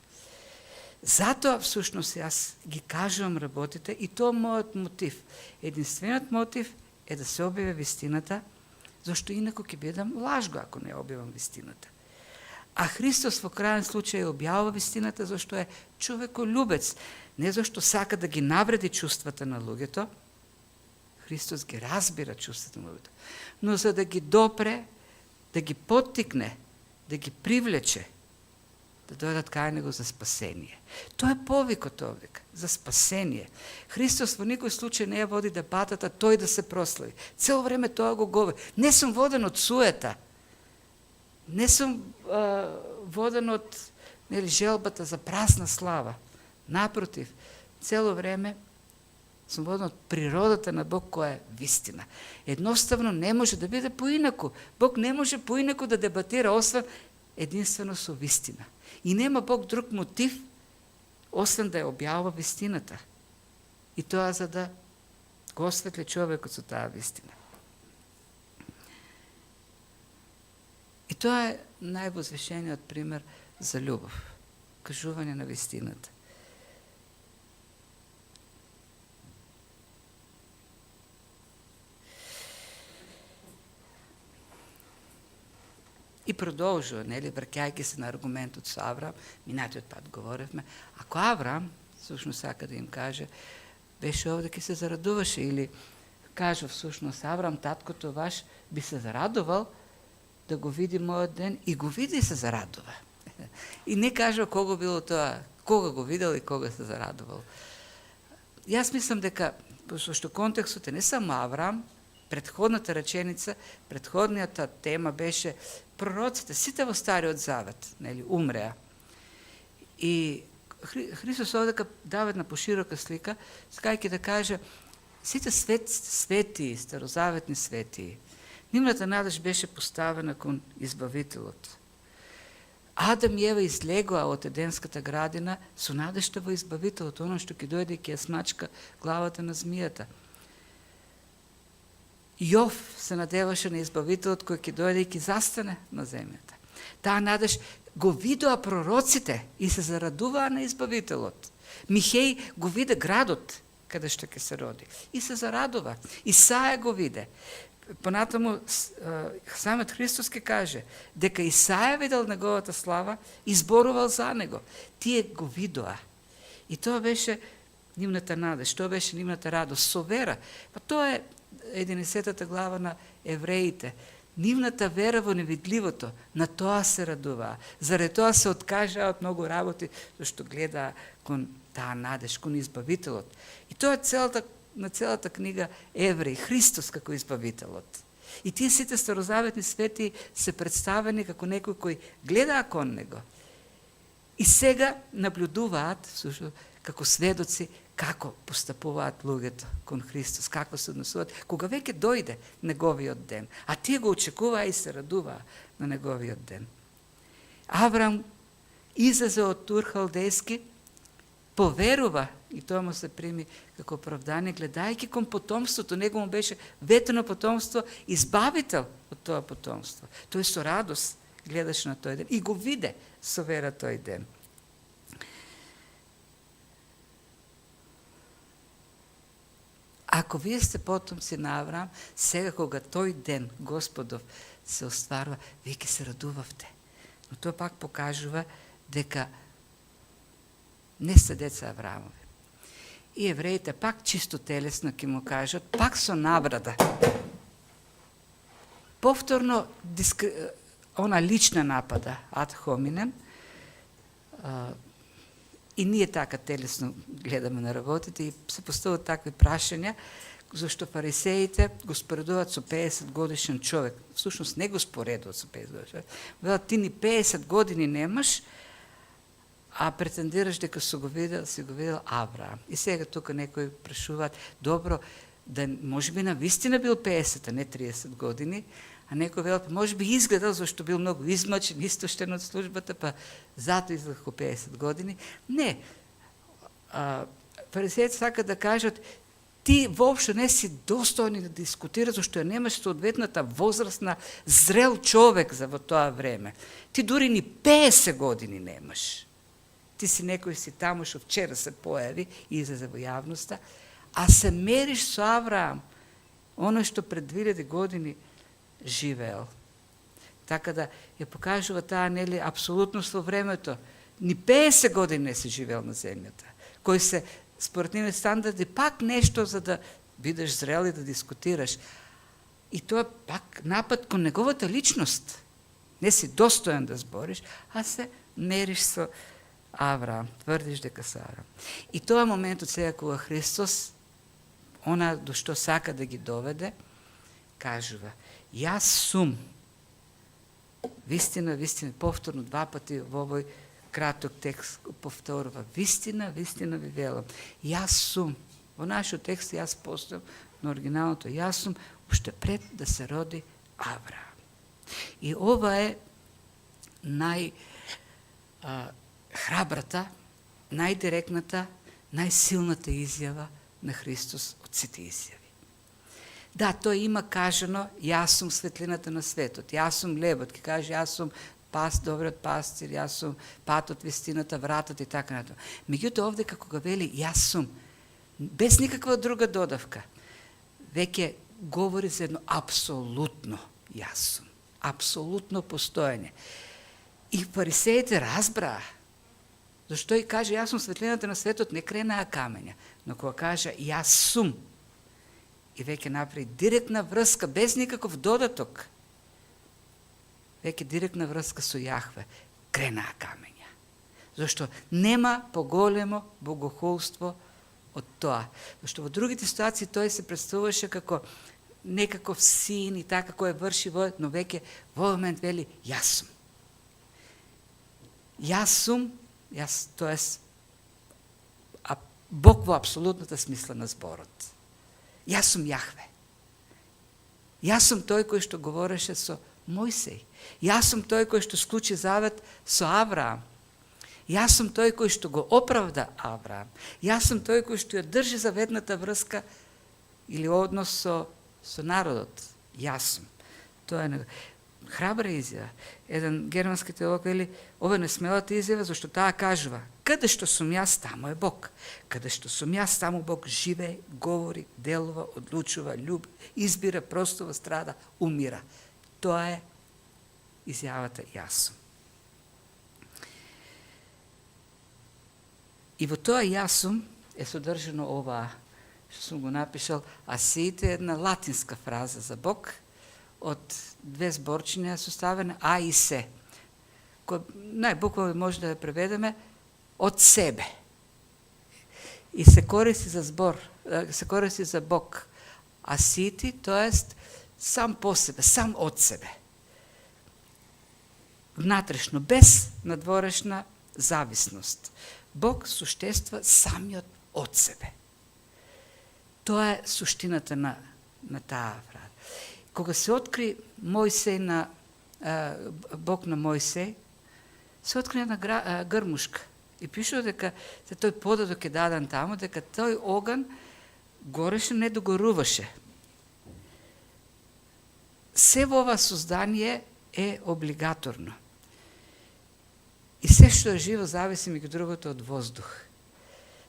Затоа, всушност, јас ги кажувам работите и тоа мојот мотив. Единствениот мотив е да се објави вистината, зашто инако ќе бидам лажго ако не објавам вистината. А Христос во крајен случај објавува вистината зашто е човеколюбец, не зашто сака да ги навреди чувствата на луѓето. Христос ги разбира чувствата на луѓето, но за да ги допре, да ги поттикне, да ги привлече, да дојдат кај него за спасение. Тоа е повикот овдека, за спасение. Христос во никој случај не ја води дебатата тој да се прослави. Цело време тоа го говори. Не сум воден од суета. Не сум воден од, нели, желбата за празна слава. Напротив, цело време сум воден од природата на Бог која е вистина. Едноставно не може да биде поинаку. Бог не може поинаку да дебатира, освен единствено со вистина. И нема Бог друг мотив, освен да ја објавува вистината. И тоа за да го осветли човекот со таа вистина. И тоа е највозвишениот пример за љубов, кажување на вистината. И продолжува, нели, враќајќи се на аргументот со Авраам, минатиот пат говоревме, ако Авраам, всушност сака да им каже, беше овде ке се зарадуваше, или кажа всушност Авраам, таткото ваш би се зарадувал да го види мојот ден, и го види и се зарадува. И не кажа кога било тоа, кога го видел и кога се зарадувал. Јас мислам дека зашто контекстот е не само Авраам, претходната реченица, претходнијата тема беше пророците, сите во Стариот Завет, нели, умреа. И Христос овдека дава една поширока слика, скајќи да каже, сите свети, старозаветни свети, нивната надеж беше поставена кон Избавителот. Адам и Ева излегоа од Еденската градина со надежта во Избавителот, оно што ќе дојде и ќе ја смачка главата на змијата. Јов се надеваше на Избавителот кој ќе дојде и ќе застане на земјата. Таа надеж го видоа пророците и се зарадуваа на Избавителот. Михеј го виде градот каде што ќе се роди и се зарадува. Исаја го виде. Понатаму самиот Христос ќе каже дека Исаја видел неговата слава и зборувал за него. Тие го видоа. И тоа беше нивната надеж, тоа беше нивната радост со вера. Па тоа е 11 глава на Евреите. Нивната вера во невидливото, на тоа се радуваа. Заради тоа се откажаа од многу работи, зашто гледаа кон таа надеж, кон Избавителот. И тоа е на целата книга Евреи, Христос како Избавителот. И тие сите старозаветни свети се представени како некои кои гледаа кон него. И сега наблюдуваат, како сведоци, како постапуваат луѓето кон Христос, како се однесуваат, кога веќе дојде неговиот ден. А тие го очекуваа и се радуваа на неговиот ден. Аврам излезе од Ур Халдејски, поверува, и тоа му се прими како оправдание, гледајќи кон потомството, него му беше ветено потомство, избавител од тоа потомство. Тој со радост гледаше на тој ден и го виде со вера тој ден. Ако вие сте потомци на Авраам, сега кога тој ден Господов се остварува, вие ќе се радувавте. Но тоа пак покажува дека не сте деца Авраамови. И евреите пак чисто телесно ќе му кажат, пак со наврада. Повторно она лична напада, ад хоминем, и ние така телесно гледаме на работите и се постават такви прашања, зашто фарисеите го споредуваат со 50 годишен човек. Всушност не го споредуваат со 50 годишен човек. Велат, ти ни 50 години немаш, а претендираш дека си го видел Авраам. И сега тука некои прашуваат, добро, да може би навистина бил 50, а не 30 години, а некој велат, може би изгледал, зашто бил многу измачен, истоштен од службата, па зато изгледал 50 години. Не. Фарисеите сака да кажат, ти воопшто не си достоен да дискутира, зашто немаш соодветната возраст на зрел човек за во тоа време. Ти дури ни 50 години немаш. Ти си некој си таму што вчера се појави и излезе во јавноста, а се мериш со Авраам, оно што пред 2000 години живеел. Така да ја покажува таа нели апсолутност во времето. Ни 50 години не си живеел на земјата, кои се според нивни стандарди пак нешто за да бидеш зрел и да дискутираш. И тоа пак напад кон неговата личност. Не си достоен да збориш, а се мериш со Авраам, тврдиш дека се Авраам. И тоа е моментот сега кога Христос, она до што сака да ги доведе, кажува, јас сум, вистина, повторно 2 пати во овој краток текст повторува, вистина ви велам, јас сум, во нашиот текст јас постојам, на оригиналното јас сум, уште пред да се роди Авраам. И ова е храбрата, најдиректната, најсилната изјава на Христос од сите изјави. Да, тој има кажано, јас сум светлината на светот, јас сум лебот, ќе каже, јас сум добриот пастир, јас сум патот, вистината, вратот и така натаму. Меѓутоа овде како го вели, јас сум, без никаква друга додавка, веќе говори за едно апсолутно јас сум, апсолутно постоење. И фарисеите разбраа, зашто и каже, јас сум светлината на светот, не кренаа камења, но кога каже, јас сум, и веќе направи директна врска, без никаков додаток, веќе директна врска со Јахве, кренаа камења. Зашто нема поголемо богохулство од тоа. Зашто во другите ситуации тој се представуваше како некаков син и така кој врши во, но веќе во момент вели јас сум. Јас сум, тоест Бог во апсолутната смисла на зборот. Јас сум Јахве. Јас сум тој кој што говореше со Мојсей. Јас сум тој кој што склучи завет со Авраам. Јас сум тој кој што го оправда Авраам. Јас сум тој кој што ја држи заветната врска или однос со народот. Јас сум. Тоа е храбра изјава. Еден германски теолог вели, ова е несмелата изјава, зашто таа кажува, каде што сум јас, таму е Бог. Каде што сум јас, таму Бог живее, говори, делува, одлучува, љуби, избира, простува, страда, умира. Тоа е изјавата јас сум. И во тоа јас сум е содржано ова, што сум го напишал, асиите, една латинска фраза за Бог, од две зборчиња составена а и се. Кој најбуквално може да ја преведеме од себе. И се користи за збор, се користи за Бог. Асити, тоест сам по себе, сам од себе. Внатрешно, без надворешна зависност. Бог суштества самиот од себе. Тоа е суштината на таа фраза. Кога се откри Мојсей на Бог на Мојсей, се откри една грмушка и пишува дека тој подадок е даден таму, дека тој оган гореше, не догоруваше. Се во ова создание е облигаторно. И се што е живо зависи меѓу другото од воздух.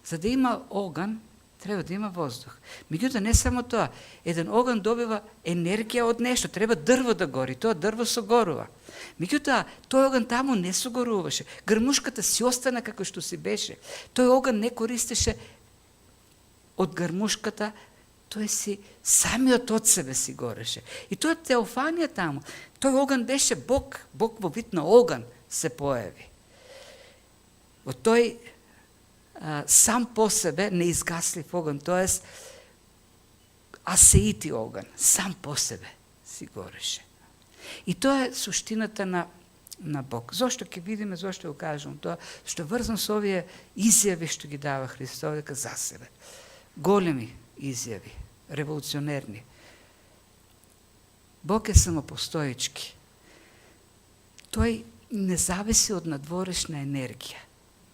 За да има оган, треба да има воздух. Меѓутоа не само тоа, еден оган добива енергија од нешто, треба дрво да гори, тоа дрво согорува. Меѓутоа тој оган таму не согоруваше. Грмушката си остана како што си беше. Тој оган не користеше од грмушката, тој си самиот од себе си гореше. И тоа теофанија таму. Тој оган беше Бог, Бог во вид на оган се појави. Во тој сам по себе неизгаслив оган, тоест асеити оган, сам по себе си гореше. И тоа е суштината на Бог. Зошто ќе видиме, зошто го кажам тоа, што врзан со овие изјави што ги дава Христос дека за себе. Големи изјави, револуционерни. Бог е самопостоечки. Тој не зависи од надворешна енергија.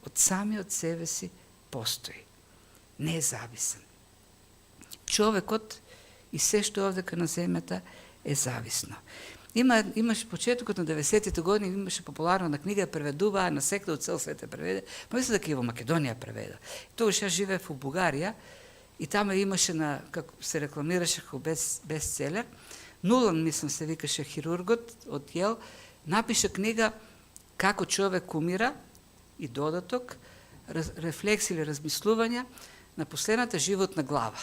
Од самиот себе си постои. Не е зависен. Човекот и се што овдека на земјата е зависно. Имаше почетокот на 90-тите години, имаше популарна книга, преведуваа на секда од цел свет преведе. Мислам дека и во Македонија преведе. Тогаш ја живеев во Бугарија и тamo имаше како се рекламираше како бестселер. Нулан, мислам се викаше хирургот од Јел, напиша книга Како човек умира и додаток, рефлекси или размислувања на последната животна глава.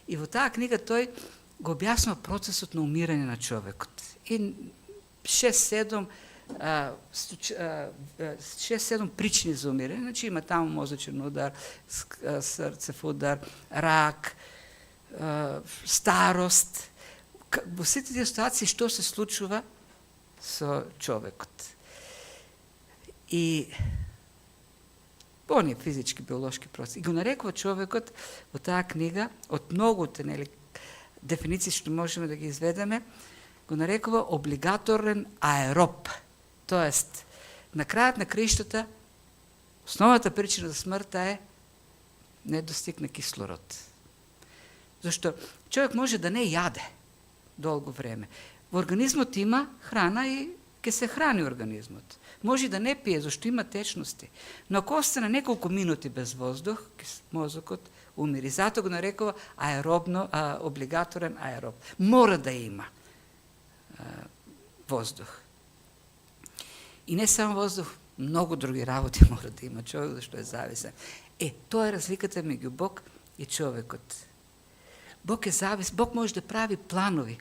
И во таа книга тој го објаснува процесот на умирање на човекот. И 6-7 причини за умирање. Значи има таму мозочен удар, срцев удар, рак, старост. Во сите тие ситуации што се случува со човекот. И оние физички, биолошки процеси. И го нарекува човекот во таа книга, од многуте дефиниции што можеме да ги изведеме, го нарекува облигаторен аероб. Тоест, на крајот на криштата, основната причина за смртта е недостиг на кислород. Зашто човек може да не јаде долго време. Во организмот има храна и ќе се храни организмот. Може да не пие, зашто има течности. Но ако остане неколку минути без воздух, мозокот умири. Зато го нарекува облигаторен аероб. Мора да има воздух. И не само воздух, многу други работи мора да има човек, зашто е зависен. Тоа е разликата меѓу Бог и човекот. Бог е зависен, Бог може да прави планови.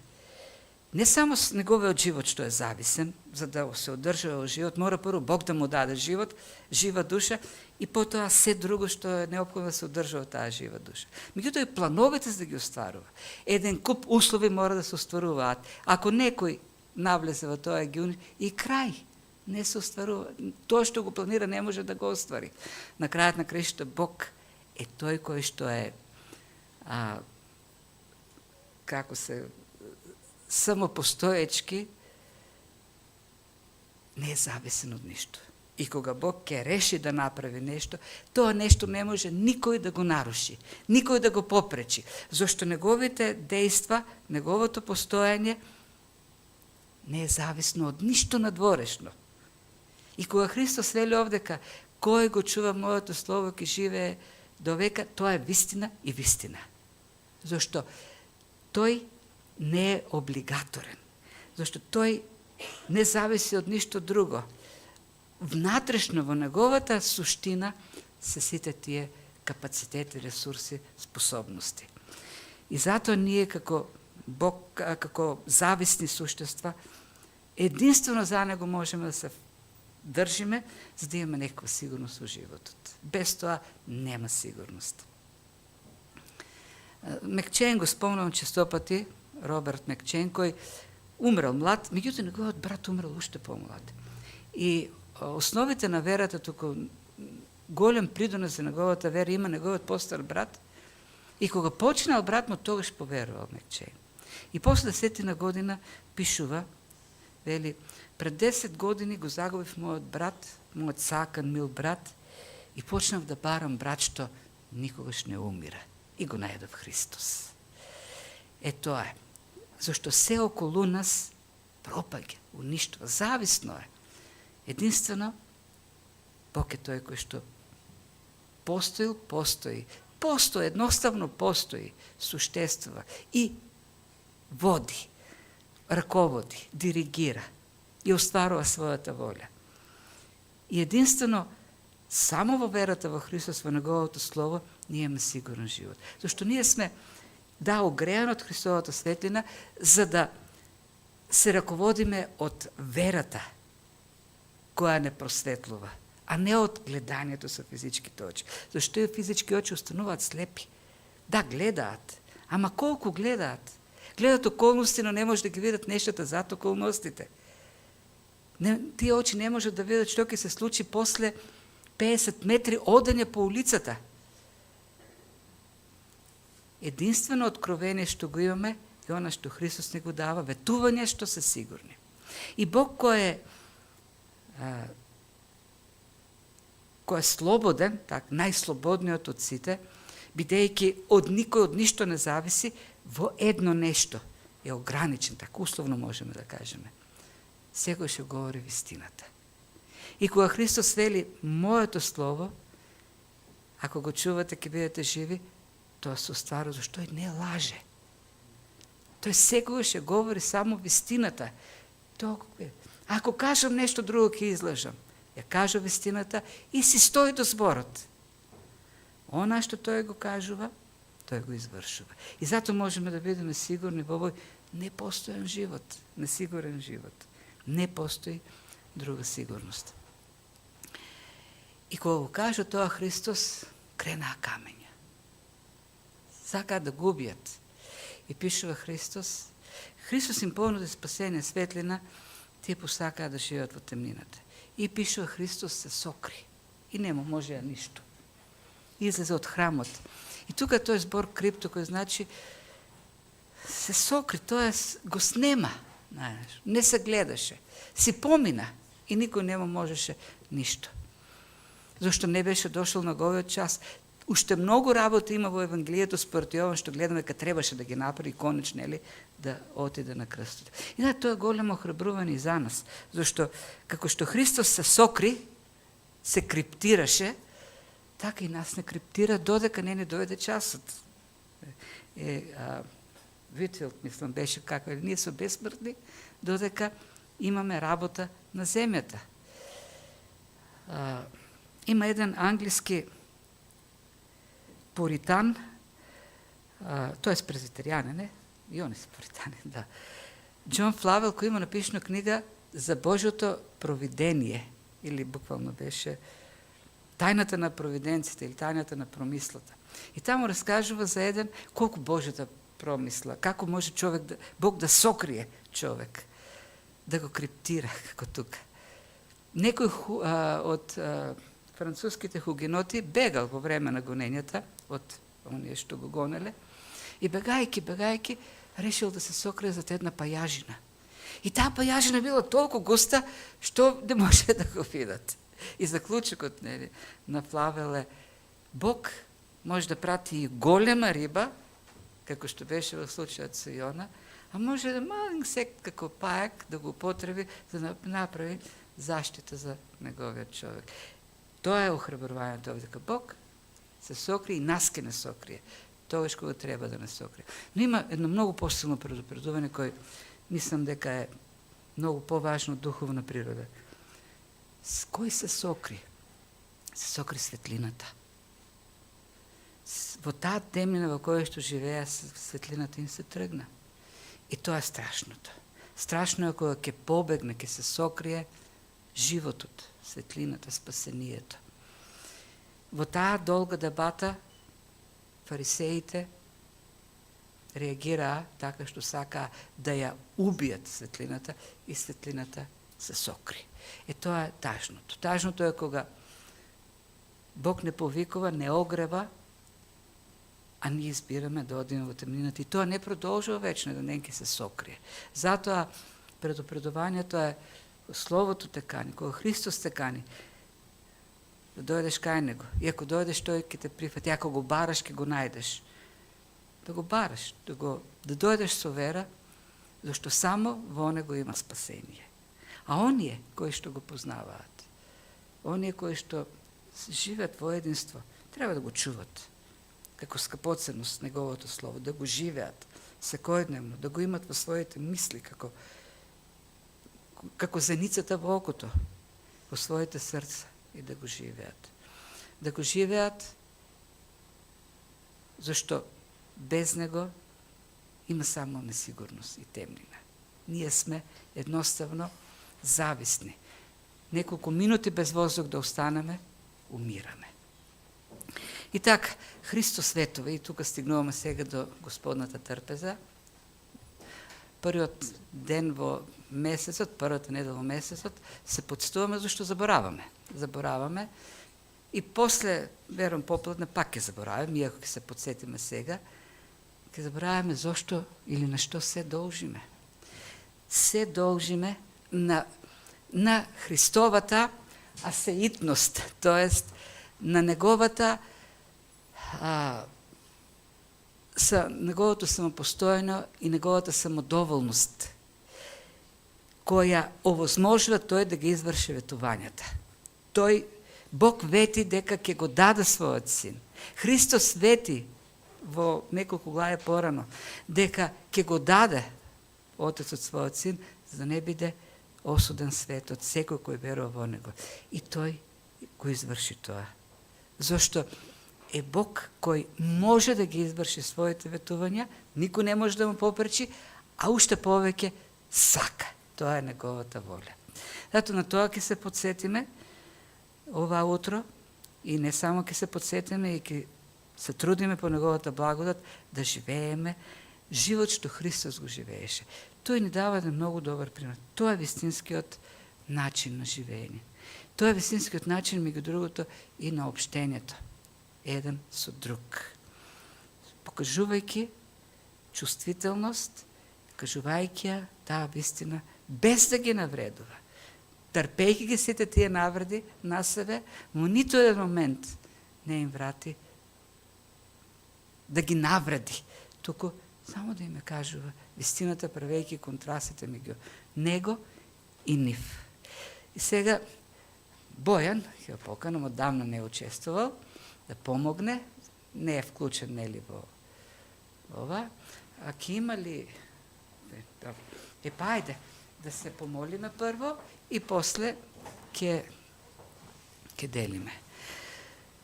не само с неговиот живот што е зависен, за да се одржува живот, мора прво Бог да му даде живот, жива душа, и потоа се друго што е неопходно да се одржува таа жива душа. Меѓутоа и плановите за да ги остварува. Еден куп услови мора да се остваруваат. Ако некој навлезе во тоа и крај, не се остварува. Тоа што го планира не може да го оствари. На крајот на краишта Бог е тој кој што е како се самопостоечки, не е зависен од ништо. И кога Бог ќе реши да направи нешто, тоа нешто не може никој да го наруши, никој да го попречи, зашто неговите дејства, неговото постоење не е зависно од ништо надворешно. И кога Христос вели овдека, кој го чува моето слово ќе живее до века, тоа е вистина и вистина. Зашто тој не е облигаторен, зашто тој не зависи од ништо друго. Внатрешно во неговата суштина се сите тие капацитети, ресурси, способности. И затоа ние како Бог, како зависни суштества, единствено за него можеме да се држиме, за да имаме некаква сигурност во животот. Без тоа нема сигурност. Мекчен го спомнам честопати, Роберт Мекчен, кој умрел млад, меѓутоа неговиот брат умрел уште помлад. И основите на верата, туку голем придонес за неговата вера има неговиот постар брат, и кога починал брат му, тогаш поверувал Мекчен. И после 10 година пишува, вели, пред 10 години го загубив мојот брат, мојот сакан, мил брат, и почнав да барам брат што никогаш не умира. И го најдов Христос. Е тоа е. Зашто се околу нас пропаѓа, уништува, зависно е. Единствено, Бог е тој кој што постоил, постои. Постои, едноставно постои, суштествува и води, раководи, диригира и остварува својата воља. И единствено, само во верата во Христос, во неговото слово, ние имаме сигурен живот. Зашто ние сме огреани од Христовата светлина, за да се раководиме од верата која не просветлува, а не од гледањето со физичките очи. Зашто и физички очи остануваат слепи. Да, гледаат, ама колку гледаат? Гледат околности, но не може да ги видат нештата зад околностите. Тие очи не можат да видат што ќе се случи после 50 метри одење по улицата. Единствено откровение што го имаме е она што Христос не го дава, ветување што се сигурни. И Бог кој е слободен, так, најслободниот од сите, бидејќи од никој од ништо не зависи, во едно нешто е ограничен, така условно можеме да кажеме. Секој ќе говори вистината. И кога Христос вели моето слово, ако го чувате ќе бидете живи, тоа се остварува, зашто тој не лаже. Тој секогаш ќе говори само вистината. Ако кажам нешто друго, ќе излажам. Ја кажа вистината и си стои до зборот. Она што тој го кажува, тој го извршува. И затоа можеме да бидеме сигурни во овој непостојан живот, несигурен живот. Не постои друга сигурност. И кога го кажа тоа Христос, кренаа камења. Сакаат да го убијат. И пишува Христос, Христос им понуди спасение, светлина, тие посакаат да живеат во темнината. И пишува Христос се сокри. И нема можеа ништо. Излезе од храмот. И тука тој збор крипто, кој значи се сокри, тоа го снема. Не се гледаше. Си помина и никој нема можеше ништо. Зашто не беше дошол на неговиот час. Уште многу работа има во Евангелието според Јован, што гледаме кога требаше да ги направи конечно, да отиде на крстот. И тоа е големо охрабрување за нас, зашто како што Христос се сокри, се криптираше, така и нас не криптира додека не дојде часот. Витфилд, мислам, беше како ние сме бесмртни, додека имаме работа на земјата. Има еден англиски пуритан, тој е презбитеријанин, и он е пуританин, да. Џон Флавел, кој има напишана книга за Божјото провидение, или буквално беше тајната на провиденците или тајната на промислата. И таму раскажува за еден колку Божјата промисла, како може човек Бог да сокрие човек, да го криптира, како тука. Некој од француските хугеноти бегал во време на гонењата од оние што го гонеле и бегајки, решил да се сокрие зад една пајажина. И таа пајажина била толку густа што не може да го видат. И заклучокот на Флавел е Бог може да прати и голема риба, како што беше во случајот со Јона, а може да мален инсект како пајак да го употреби за да направи заштита за неговиот човек. Тоа е охрабрувањето овде, дека Бог се сокрие и нас ке не сокрие. Тогаш кога треба да не сокрие. Но има едно многу посилно предупредување кој мислам дека е многу поважно од духовна природа. С кој се сокри? Се сокри светлината. Во таа темнина во која што живеа, светлината им се тргна. И тоа е страшното. Страшно е кога ќе побегне, ќе се сокрие животот, светлината, спасението. Во таа долга дебата фарисеите реагираа така што сакаа да ја убијат светлината и светлината се сокри. Тоа е тажното. Тажното е кога Бог не повикува, не огрева, а ние избираме да одиме во темнината. И тоа не продолжува вечно, да не ќе се сокрие. Затоа предупредувањето е Словото те кани, кога Христос те кани, да дојдеш кај Него. И ако дојдеш, тој ќе те прифати. Ако го бараш, ќе го најдеш. Да го бараш, да дојдеш со вера, зашто само во Него има спасение. А оние кои што го познаваат, оние кои што живеат во единство, треба да го чуват како скапоценност Неговото Слово, да го живеат секојдневно, да го имат во своите мисли, како зеницата во окото, во своите срца и да го живеат. Да го живеат, зашто без Него има само несигурност и темнина. Ние сме едноставно зависни. Неколку минути без воздух да останеме, умираме. И така, Христос светува, и тука стигнуваме сега до Господната трпеза. Првиот ден во месецот, првата недела во месецот, се подстуваме зашто забораваме. Забораваме и после, верувам, попладне пак ќе забораваме, иако ќе се подсетиме сега, ќе забораваме зашто или на што се должиме. Се должиме на Христовата асеитност, тоест на неговото самопостојано и неговата самодоволност, која овозможува тој да ги изврши ветувањата. Бог вети дека ќе го даде својот син. Христос вети во неколку глави порано дека ќе го даде Отецот својот син, за да не биде осуден светот, секој кој верува во него. И тој го изврши тоа. Зошто е Бог кој може да ги изврши своите ветувања, никој не може да му попречи, а уште повеќе сака. Тоа е неговата воля. Зато на тоа ќе се подсетиме ова утро и не само ќе се подсетиме, и ќе се трудиме по неговата благодат да живееме живот што Христос го живееше. Тој ни дава еден многу добар пример. Тоа е вистинскиот начин на живење. Тоа е вистинскиот начин, меѓу другото, и на обштењето еден со друг. Покажувајќи чувствителност, кажувајќи таа вистина, без да ги навредува. Трпејќи ги сите тие навреди на себе, но ниту еден момент не им врати да ги навреди, туку само да им кажува вистината, правејќи контрастите меѓу него и нив. И сега Бојан, ќе го поканам, оддавна не учествувал, да помогне, не е вклучен нели во ова, а ќе има ли... ајде, да се помолиме прво и после ќе делиме.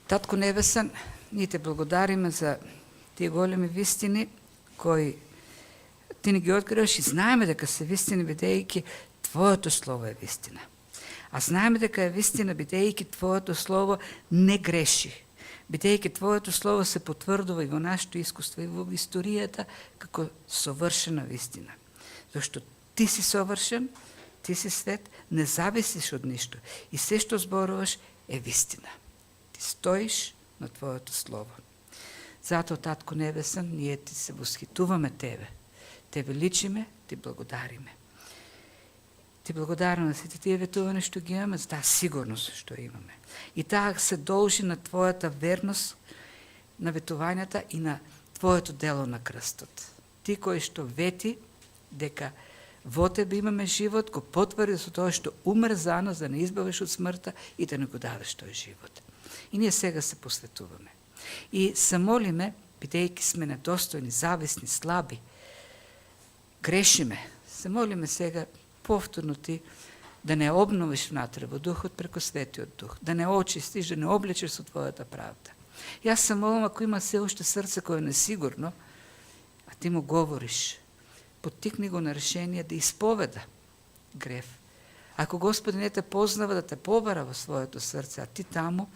Татко Небесен, ние те благодариме за тие големи вистини кои ти ни ги откриваш и знаеме дека се вистина, бидејќи Твоето Слово е вистина. А знаеме дека е вистина, бидејќи Твоето Слово не греши. Бидејќи Твоето Слово се потврдува и во нашето искуство, и во историјата, како совршена вистина. Зашто Ти си совршен, Ти си свет, не зависиш од ништо. И се што зборуваш е вистина. Ти стоиш на Твоето Слово. Затоа, Татко Небесен, ние Ти се восхитуваме Тебе. Те величиме, Ти благодариме. Ти благодарам за сите тие ветувања што ги имаме, за таа сигурност што имаме. И таа се должи на Твојата верност, на ветувањата и на Твоето дело на крстот. Ти кој што вети дека во Тебе имаме живот, го потврди со тоа што умре за нас, да не избавиш од смртта и да не го дадеш тој живот. И ние сега се посветуваме. И се молиме, бидејќи сме недостојни, зависни, слаби, грешиме, се молиме сега повторно Ти да не обновиш внатре во Духот преку Светиот Дух, да не очистиш, да не облечеш со Твојата правда. Јас се молам, ако има се уште срце кое е несигурно, а Ти му говориш, поттикни го на решение да исповеда грев. Ако Господи не те познава, да те побара во своето срце, а Ти таму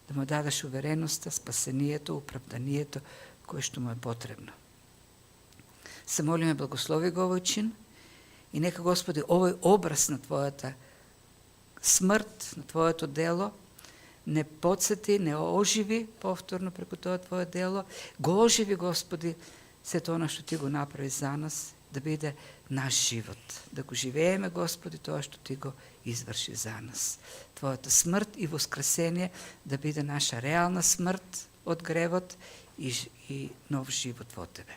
да му дадеш увереноста, спасението, оправданието, кое што му е потребно. Се молиме, благослови го овој чин и нека, Господи, овој образ на Твојата смрт, на Твоето дело, не подсети, не оживи повторно преку тоа Твое дело, го оживи, Господи, сето она што Ти го направи за нас, да биде наш живот, да го живееме, Господи, тоа што Ти го изврши за нас. Твојата смрт и воскресение да биде наша реална смрт од гревот и нов живот во Тебе.